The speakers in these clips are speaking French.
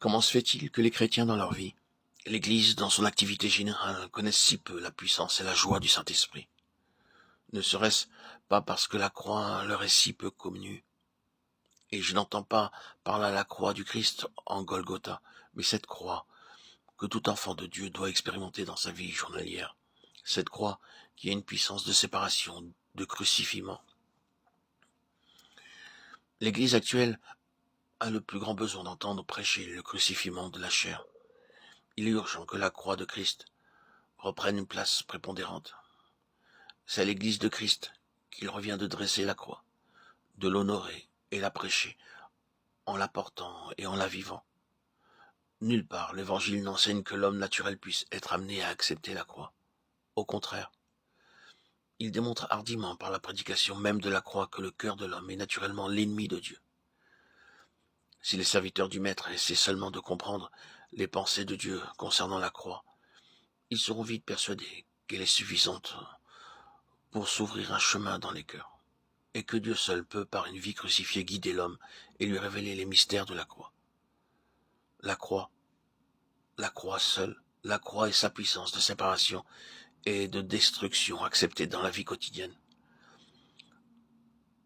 Comment se fait-il que les chrétiens dans leur vie, l'Église dans son activité générale, connaissent si peu la puissance et la joie du Saint-Esprit? Ne serait-ce pas parce que la croix leur est si peu connue? Et je n'entends pas par là la croix du Christ en Golgotha, mais cette croix que tout enfant de Dieu doit expérimenter dans sa vie journalière. Cette croix qui a une puissance de séparation, de crucifiement. L'Église actuelle a le plus grand besoin d'entendre prêcher le crucifiement de la chair. Il est urgent que la croix de Christ reprenne une place prépondérante. C'est à l'Église de Christ qu'il revient de dresser la croix, de l'honorer et la prêcher, en la portant et en la vivant. Nulle part l'Évangile n'enseigne que l'homme naturel puisse être amené à accepter la croix. Au contraire, il démontre hardiment par la prédication même de la croix que le cœur de l'homme est naturellement l'ennemi de Dieu. Si les serviteurs du Maître essaient seulement de comprendre les pensées de Dieu concernant la croix, ils seront vite persuadés qu'elle est suffisante pour s'ouvrir un chemin dans les cœurs, et que Dieu seul peut, par une vie crucifiée, guider l'homme et lui révéler les mystères de la croix. La croix seule, la croix et sa puissance de séparation et de destruction acceptée dans la vie quotidienne.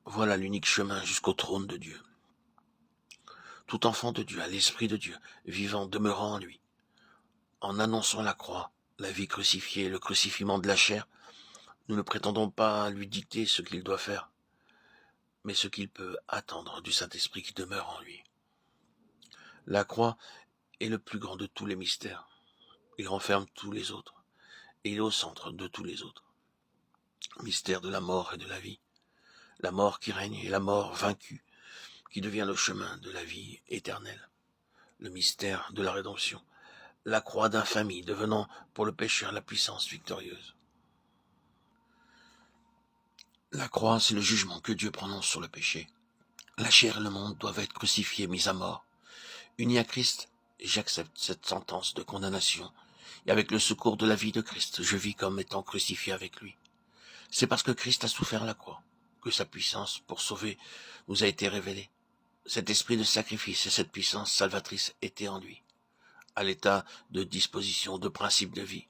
Voilà l'unique chemin jusqu'au trône de Dieu. Tout enfant de Dieu a l'Esprit de Dieu, vivant, demeurant en lui. En annonçant la croix, la vie crucifiée, le crucifiement de la chair, nous ne prétendons pas lui dicter ce qu'il doit faire, mais ce qu'il peut attendre du Saint-Esprit qui demeure en lui. La croix est le plus grand de tous les mystères. Il renferme tous les autres, et il est au centre de tous les autres. Mystère de la mort et de la vie. La mort qui règne et la mort vaincue, qui devient le chemin de la vie éternelle. Le mystère de la rédemption. La croix d'infamie devenant pour le pécheur la puissance victorieuse. La croix, c'est le jugement que Dieu prononce sur le péché. La chair et le monde doivent être crucifiés, mis à mort. Unis à Christ, j'accepte cette sentence de condamnation, et avec le secours de la vie de Christ, je vis comme étant crucifié avec lui. C'est parce que Christ a souffert la croix, que sa puissance pour sauver nous a été révélée. Cet esprit de sacrifice et cette puissance salvatrice étaient en lui, à l'état de disposition, de principe de vie.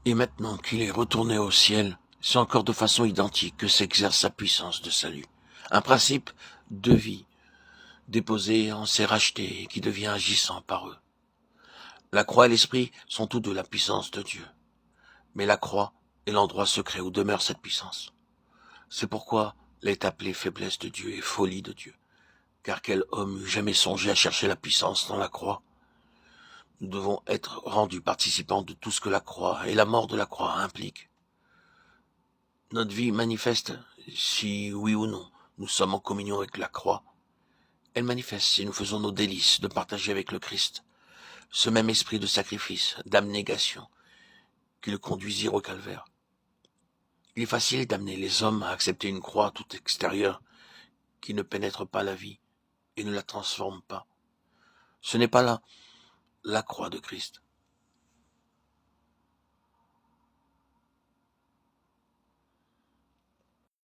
Et maintenant qu'il est retourné au ciel, c'est encore de façon identique que s'exerce sa puissance de salut. Un principe de vie, déposé en ses rachetés et qui devient agissant par eux. La croix et l'esprit sont tous deux la puissance de Dieu. Mais la croix est l'endroit secret où demeure cette puissance. C'est pourquoi elle est appelée faiblesse de Dieu et folie de Dieu. Car quel homme eût jamais songé à chercher la puissance dans la croix? Nous devons être rendus participants de tout ce que la croix et la mort de la croix impliquent. Notre vie manifeste si, oui ou non, nous sommes en communion avec la croix. Elle manifeste si nous faisons nos délices de partager avec le Christ ce même esprit de sacrifice, d'abnégation, qui le conduisirent au calvaire. Il est facile d'amener les hommes à accepter une croix toute extérieure qui ne pénètre pas la vie et ne la transforme pas. Ce n'est pas là la croix de Christ.